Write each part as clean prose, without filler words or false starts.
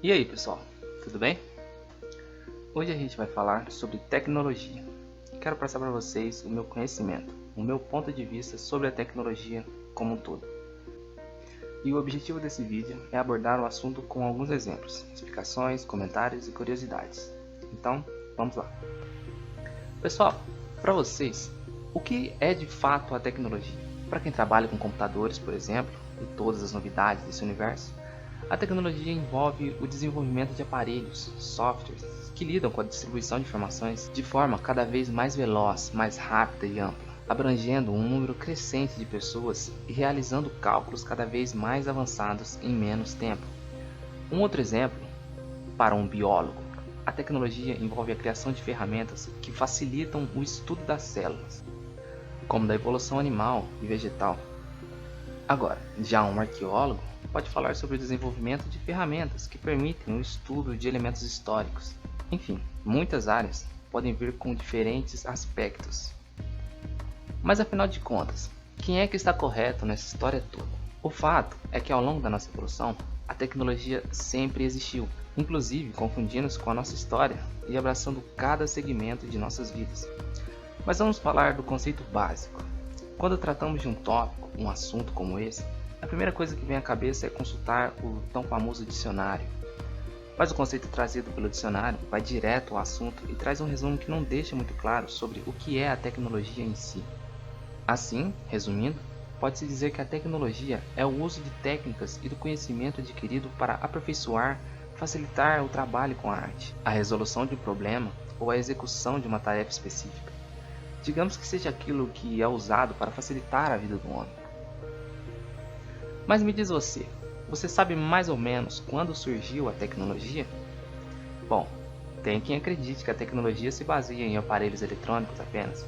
E aí pessoal, tudo bem? Hoje a gente vai falar sobre tecnologia. Quero passar para vocês o meu conhecimento, o meu ponto de vista sobre a tecnologia como um todo. E o objetivo desse vídeo é abordar o assunto com alguns exemplos, explicações, comentários e curiosidades. Então, vamos lá. Pessoal, para vocês, o que é de fato a tecnologia? Para quem trabalha com computadores, por exemplo, e todas as novidades desse universo, a tecnologia envolve o desenvolvimento de aparelhos, softwares, que lidam com a distribuição de informações de forma cada vez mais veloz, mais rápida e ampla, abrangendo um número crescente de pessoas e realizando cálculos cada vez mais avançados em menos tempo. Um outro exemplo, para um biólogo, a tecnologia envolve a criação de ferramentas que facilitam o estudo das células, como da evolução animal e vegetal. Agora, já um arqueólogo pode falar sobre o desenvolvimento de ferramentas que permitem o estudo de elementos históricos. Enfim, muitas áreas podem vir com diferentes aspectos. Mas afinal de contas, quem é que está correto nessa história toda? O fato é que ao longo da nossa evolução, a tecnologia sempre existiu, inclusive confundindo-se com a nossa história e abraçando cada segmento de nossas vidas. Mas vamos falar do conceito básico. Quando tratamos de um tópico, um assunto como esse, a primeira coisa que vem à cabeça é consultar o tão famoso dicionário. Mas o conceito trazido pelo dicionário vai direto ao assunto e traz um resumo que não deixa muito claro sobre o que é a tecnologia em si. Assim, resumindo, pode-se dizer que a tecnologia é o uso de técnicas e do conhecimento adquirido para aperfeiçoar, facilitar o trabalho com a arte, a resolução de um problema ou a execução de uma tarefa específica. Digamos que seja aquilo que é usado para facilitar a vida do homem. Mas me diz você sabe mais ou menos quando surgiu a tecnologia? Bom, tem quem acredite que a tecnologia se baseia em aparelhos eletrônicos apenas.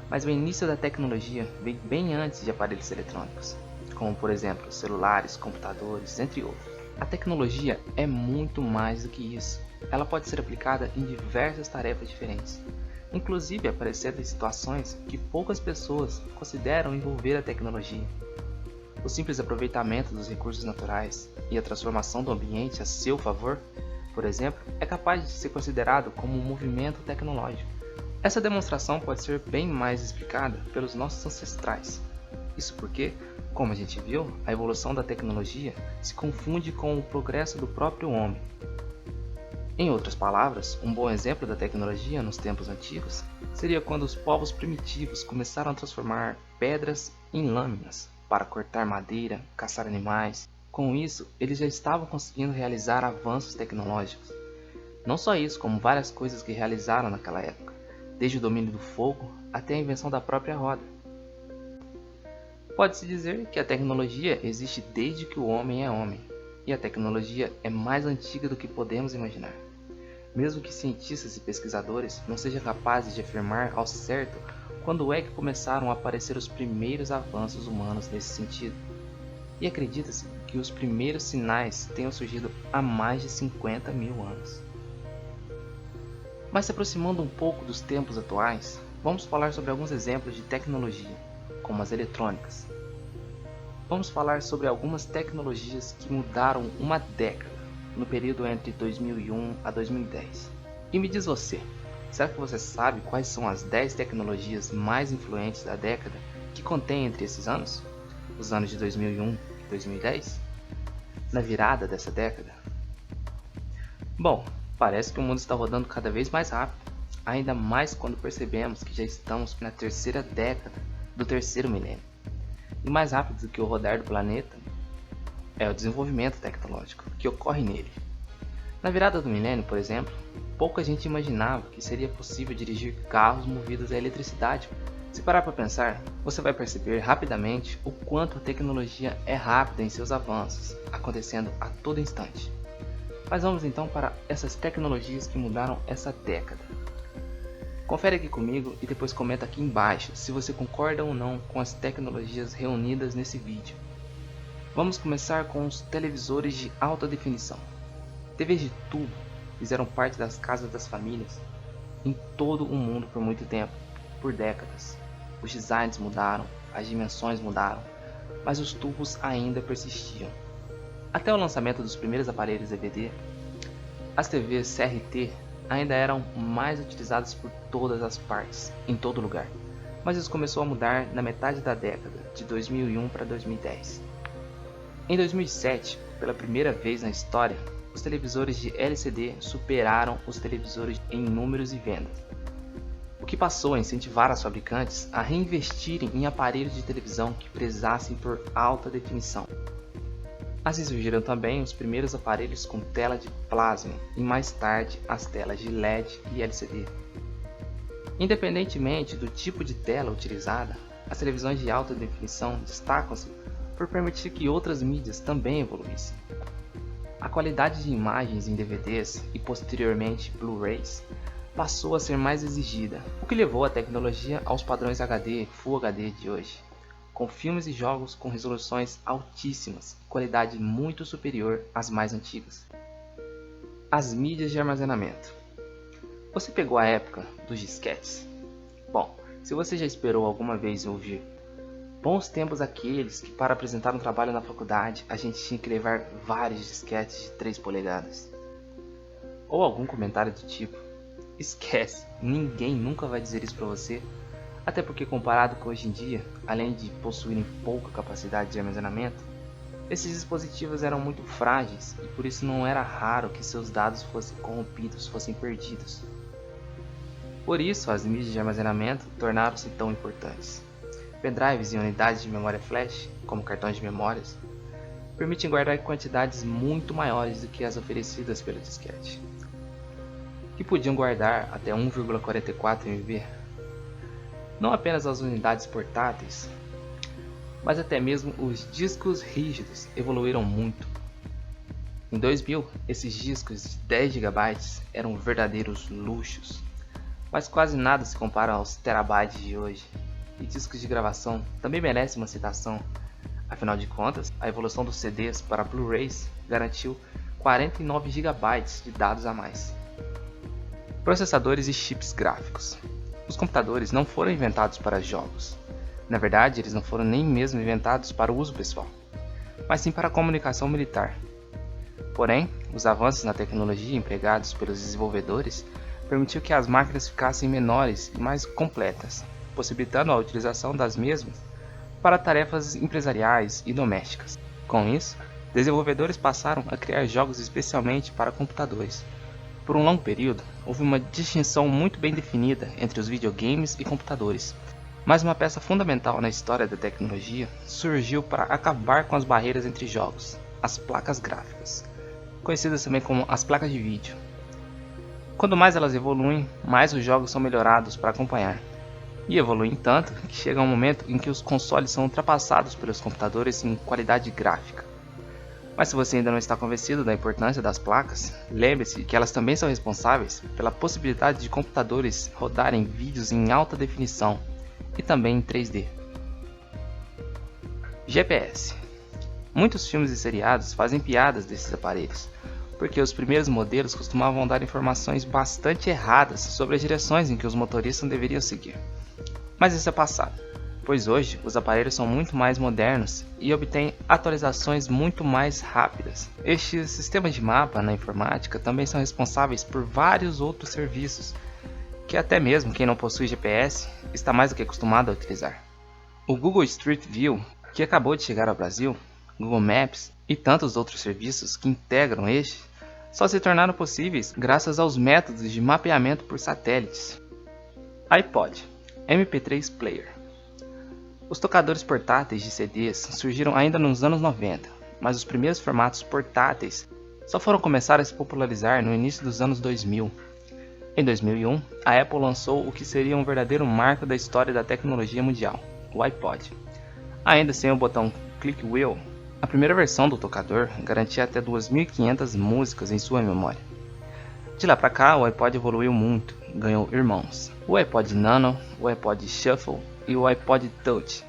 Mas o início da tecnologia vem bem antes de aparelhos eletrônicos, como por exemplo celulares, computadores, entre outros. A tecnologia é muito mais do que isso. Ela pode ser aplicada em diversas tarefas diferentes, inclusive aparecendo em situações que poucas pessoas consideram envolver a tecnologia. O simples aproveitamento dos recursos naturais e a transformação do ambiente a seu favor, por exemplo, é capaz de ser considerado como um movimento tecnológico. Essa demonstração pode ser bem mais explicada pelos nossos ancestrais. Isso porque, como a gente viu, a evolução da tecnologia se confunde com o progresso do próprio homem. Em outras palavras, um bom exemplo da tecnologia nos tempos antigos seria quando os povos primitivos começaram a transformar pedras em lâminas para cortar madeira, caçar animais. Com isso, eles já estavam conseguindo realizar avanços tecnológicos. Não só isso, como várias coisas que realizaram naquela época, desde o domínio do fogo até a invenção da própria roda. Pode-se dizer que a tecnologia existe desde que o homem é homem, e a tecnologia é mais antiga do que podemos imaginar. Mesmo que cientistas e pesquisadores não sejam capazes de afirmar ao certo quando é que começaram a aparecer os primeiros avanços humanos nesse sentido. E acredita-se que os primeiros sinais tenham surgido há mais de 50 mil anos. Mas se aproximando um pouco dos tempos atuais, vamos falar sobre alguns exemplos de tecnologia, como as eletrônicas. Vamos falar sobre algumas tecnologias que mudaram uma década, no período entre 2001 a 2010. E me diz você, será que você sabe quais são as 10 tecnologias mais influentes da década que contém entre esses anos? Os anos de 2001 e 2010? Na virada dessa década? Bom, parece que o mundo está rodando cada vez mais rápido, ainda mais quando percebemos que já estamos na terceira década do terceiro milênio. E mais rápido do que o rodar do planeta é o desenvolvimento tecnológico que ocorre nele. Na virada do milênio, por exemplo, pouca gente imaginava que seria possível dirigir carros movidos a eletricidade. Se parar para pensar, você vai perceber rapidamente o quanto a tecnologia é rápida em seus avanços, acontecendo a todo instante. Mas vamos então para essas tecnologias que mudaram essa década. Confere aqui comigo e depois comenta aqui embaixo se você concorda ou não com as tecnologias reunidas nesse vídeo. Vamos começar com os televisores de alta definição. TVs de tubo fizeram parte das casas das famílias em todo o mundo por muito tempo, por décadas. Os designs mudaram, as dimensões mudaram, mas os tubos ainda persistiam. Até o lançamento dos primeiros aparelhos DVD, as TVs CRT ainda eram mais utilizadas por todas as partes, em todo lugar, mas isso começou a mudar na metade da década, de 2001 para 2010. Em 2007, pela primeira vez na história, os televisores de LCD superaram os televisores em números e vendas, o que passou a incentivar as fabricantes a reinvestirem em aparelhos de televisão que prezassem por alta definição. Assim surgiram também os primeiros aparelhos com tela de plasma e mais tarde as telas de LED e LCD. Independentemente do tipo de tela utilizada, as televisões de alta definição destacam-se por permitir que outras mídias também evoluíssem. A qualidade de imagens em DVDs e posteriormente Blu-rays passou a ser mais exigida, o que levou a tecnologia aos padrões HD e Full HD de hoje, com filmes e jogos com resoluções altíssimas e qualidade muito superior às mais antigas. As mídias de armazenamento. Você pegou a época dos disquetes? Bom, se você já esperou alguma vez ouvir bons tempos aqueles que para apresentar um trabalho na faculdade a gente tinha que levar vários disquetes de 3 polegadas. Ou algum comentário do tipo, esquece, ninguém nunca vai dizer isso para você, até porque comparado com hoje em dia, além de possuírem pouca capacidade de armazenamento, esses dispositivos eram muito frágeis e por isso não era raro que seus dados fossem corrompidos, fossem perdidos. Por isso as mídias de armazenamento tornaram-se tão importantes. Pendrives e unidades de memória flash, como cartões de memórias, permitem guardar quantidades muito maiores do que as oferecidas pelo disquete, que podiam guardar até 1,44 MB. Não apenas as unidades portáteis, mas até mesmo os discos rígidos evoluíram muito. Em 2000, esses discos de 10 GB eram verdadeiros luxos, mas quase nada se compara aos terabytes de hoje. E discos de gravação também merecem uma citação, afinal de contas, a evolução dos CDs para Blu-rays garantiu 49 GB de dados a mais. Processadores e chips gráficos. Os computadores não foram inventados para jogos. Na verdade, eles não foram nem mesmo inventados para o uso pessoal, mas sim para a comunicação militar. Porém, os avanços na tecnologia empregados pelos desenvolvedores permitiu que as máquinas ficassem menores e mais completas, possibilitando a utilização das mesmas para tarefas empresariais e domésticas. Com isso, desenvolvedores passaram a criar jogos especialmente para computadores. Por um longo período, houve uma distinção muito bem definida entre os videogames e computadores, mas uma peça fundamental na história da tecnologia surgiu para acabar com as barreiras entre jogos: as placas gráficas, conhecidas também como as placas de vídeo. Quanto mais elas evoluem, mais os jogos são melhorados para acompanhar. E evoluem tanto que chega um momento em que os consoles são ultrapassados pelos computadores em qualidade gráfica. Mas se você ainda não está convencido da importância das placas, lembre-se que elas também são responsáveis pela possibilidade de computadores rodarem vídeos em alta definição e também em 3D. GPS. Muitos filmes e seriados fazem piadas desses aparelhos, porque os primeiros modelos costumavam dar informações bastante erradas sobre as direções em que os motoristas deveriam seguir. Mas isso é passado, pois hoje os aparelhos são muito mais modernos e obtêm atualizações muito mais rápidas. Estes sistemas de mapa na informática também são responsáveis por vários outros serviços, que até mesmo quem não possui GPS está mais do que acostumado a utilizar. O Google Street View, que acabou de chegar ao Brasil, Google Maps e tantos outros serviços que integram este, só se tornaram possíveis graças aos métodos de mapeamento por satélites. iPod, MP3 Player. Os tocadores portáteis de CDs surgiram ainda nos anos 90, mas os primeiros formatos portáteis só foram começar a se popularizar no início dos anos 2000. Em 2001, a Apple lançou o que seria um verdadeiro marco da história da tecnologia mundial, o iPod. Ainda sem o botão Click Wheel, a primeira versão do tocador garantia até 2.500 músicas em sua memória. De lá para cá, o iPod evoluiu muito, ganhou irmãos: o iPod Nano, o iPod Shuffle e o iPod Touch,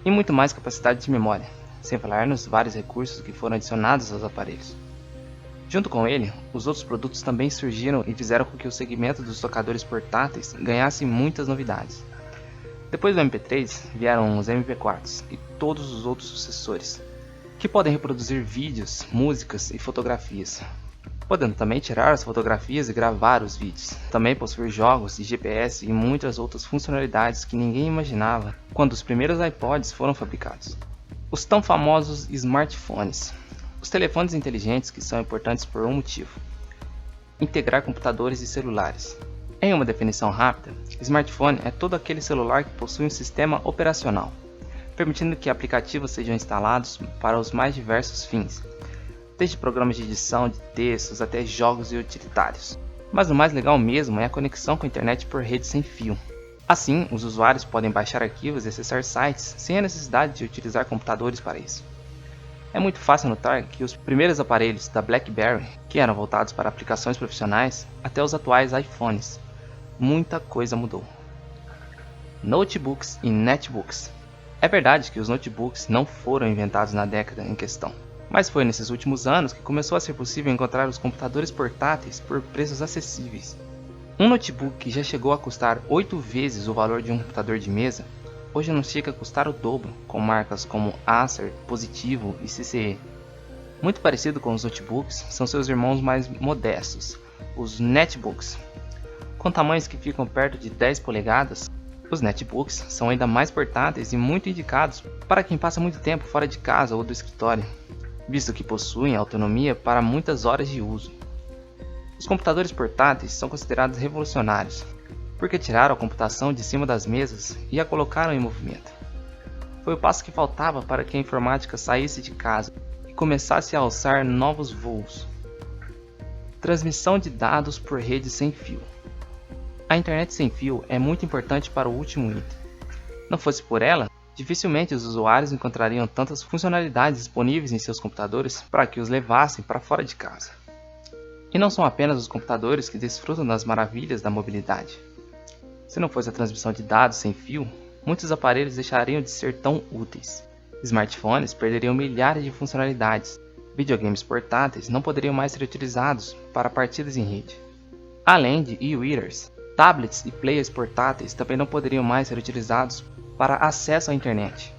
e muito mais capacidade de memória, sem falar nos vários recursos que foram adicionados aos aparelhos. Junto com ele, os outros produtos também surgiram e fizeram com que o segmento dos tocadores portáteis ganhasse muitas novidades. Depois do MP3, vieram os MP4s e todos os outros sucessores. que podem reproduzir vídeos, músicas e fotografias, podendo também tirar as fotografias e gravar os vídeos. Também possui jogos e GPS e muitas outras funcionalidades que ninguém imaginava quando os primeiros iPods foram fabricados. Os tão famosos smartphones. Os telefones inteligentes que são importantes por um motivo: integrar computadores e celulares. Em uma definição rápida, smartphone é todo aquele celular que possui um sistema operacional, permitindo que aplicativos sejam instalados para os mais diversos fins, desde programas de edição de textos até jogos e utilitários. Mas o mais legal mesmo é a conexão com a internet por rede sem fio. Assim, os usuários podem baixar arquivos e acessar sites sem a necessidade de utilizar computadores para isso. É muito fácil notar que os primeiros aparelhos da BlackBerry, que eram voltados para aplicações profissionais, até os atuais iPhones, muita coisa mudou. Notebooks e netbooks. É verdade que os notebooks não foram inventados na década em questão, mas foi nesses últimos anos que começou a ser possível encontrar os computadores portáteis por preços acessíveis. Um notebook que já chegou a custar 8 vezes o valor de um computador de mesa, hoje não chega a custar o dobro, com marcas como Acer, Positivo e CCE. Muito parecido com os notebooks, são seus irmãos mais modestos, os netbooks. Com tamanhos que ficam perto de 10 polegadas, os netbooks são ainda mais portáteis e muito indicados para quem passa muito tempo fora de casa ou do escritório, visto que possuem autonomia para muitas horas de uso. Os computadores portáteis são considerados revolucionários, porque tiraram a computação de cima das mesas e a colocaram em movimento. Foi o passo que faltava para que a informática saísse de casa e começasse a alçar novos voos. Transmissão de dados por rede sem fio. A internet sem fio é muito importante para o último item. Não fosse por ela, dificilmente os usuários encontrariam tantas funcionalidades disponíveis em seus computadores para que os levassem para fora de casa. E não são apenas os computadores que desfrutam das maravilhas da mobilidade. Se não fosse a transmissão de dados sem fio, muitos aparelhos deixariam de ser tão úteis. Smartphones perderiam milhares de funcionalidades. Videogames portáteis não poderiam mais ser utilizados para partidas em rede. Além de e-readers, tablets e players portáteis também não poderiam mais ser utilizados para acesso à internet.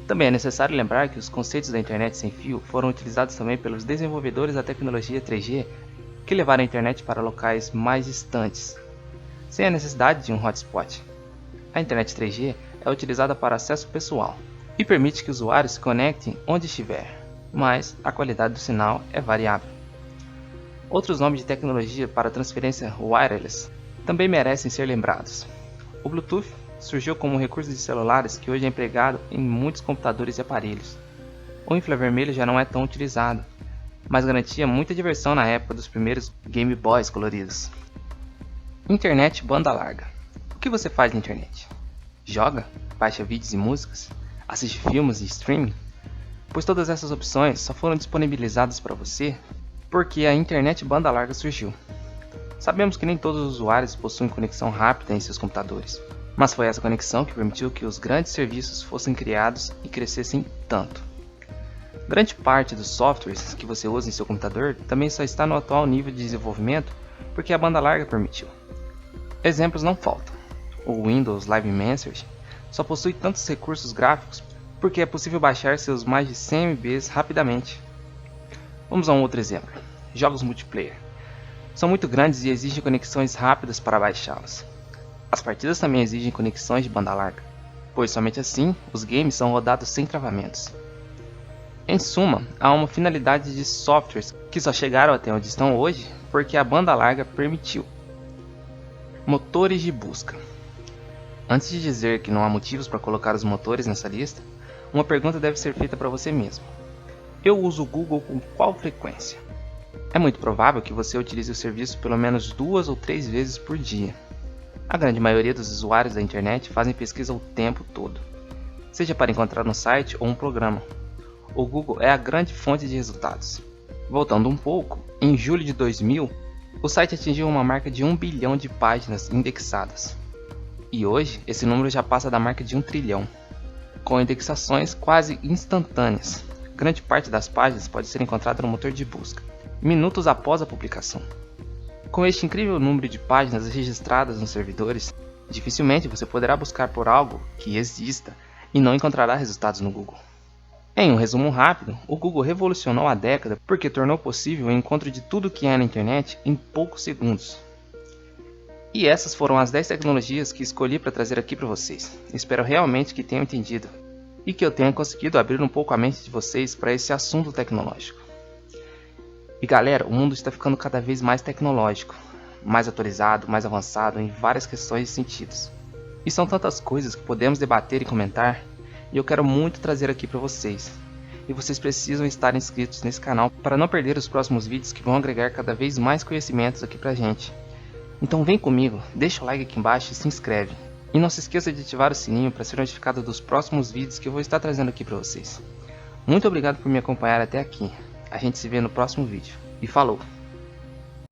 Também é necessário lembrar que os conceitos da internet sem fio foram utilizados também pelos desenvolvedores da tecnologia 3G, que levaram a internet para locais mais distantes, sem a necessidade de um hotspot. A internet 3G é utilizada para acesso pessoal e permite que usuários se conectem onde estiver, mas a qualidade do sinal é variável. Outros nomes de tecnologia para transferência wireless também merecem ser lembrados. O Bluetooth surgiu como um recurso de celulares que hoje é empregado em muitos computadores e aparelhos. O infravermelho já não é tão utilizado, mas garantia muita diversão na época dos primeiros Game Boys coloridos. Internet banda larga. O que você faz na internet? Joga? Baixa vídeos e músicas? Assiste filmes e streaming? Pois todas essas opções só foram disponibilizadas para você porque a internet banda larga surgiu. Sabemos que nem todos os usuários possuem conexão rápida em seus computadores, mas foi essa conexão que permitiu que os grandes serviços fossem criados e crescessem tanto. Grande parte dos softwares que você usa em seu computador também só está no atual nível de desenvolvimento porque a banda larga permitiu. Exemplos não faltam. O Windows Live Message só possui tantos recursos gráficos porque é possível baixar seus mais de 100 MB rapidamente. Vamos a um outro exemplo. Jogos multiplayer. São muito grandes e exigem conexões rápidas para baixá-los. As partidas também exigem conexões de banda larga, pois somente assim os games são rodados sem travamentos. Em suma, há uma finalidade de softwares que só chegaram até onde estão hoje porque a banda larga permitiu. Motores de busca. Antes de dizer que não há motivos para colocar os motores nessa lista, uma pergunta deve ser feita para você mesmo. Eu uso o Google com qual frequência? É muito provável que você utilize o serviço pelo menos 2 ou 3 vezes por dia. A grande maioria dos usuários da internet fazem pesquisa o tempo todo, seja para encontrar um site ou um programa. O Google é a grande fonte de resultados. Voltando um pouco, em julho de 2000, o site atingiu uma marca de 1 bilhão de páginas indexadas. E hoje, esse número já passa da marca de 1 trilhão, com indexações quase instantâneas. Grande parte das páginas pode ser encontrada no motor de busca, minutos após a publicação. Com este incrível número de páginas registradas nos servidores, dificilmente você poderá buscar por algo que exista e não encontrará resultados no Google. Em um resumo rápido, o Google revolucionou a década porque tornou possível o encontro de tudo que há na internet em poucos segundos. E essas foram as 10 tecnologias que escolhi para trazer aqui para vocês. Espero realmente que tenham entendido e que eu tenha conseguido abrir um pouco a mente de vocês para esse assunto tecnológico. E galera, o mundo está ficando cada vez mais tecnológico, mais atualizado, mais avançado em várias questões e sentidos. E são tantas coisas que podemos debater e comentar, e eu quero muito trazer aqui para vocês. E vocês precisam estar inscritos nesse canal para não perder os próximos vídeos que vão agregar cada vez mais conhecimentos aqui pra gente. Então vem comigo, deixa o like aqui embaixo e se inscreve. E não se esqueça de ativar o sininho para ser notificado dos próximos vídeos que eu vou estar trazendo aqui para vocês. Muito obrigado por me acompanhar até aqui. A gente se vê no próximo vídeo. E falou!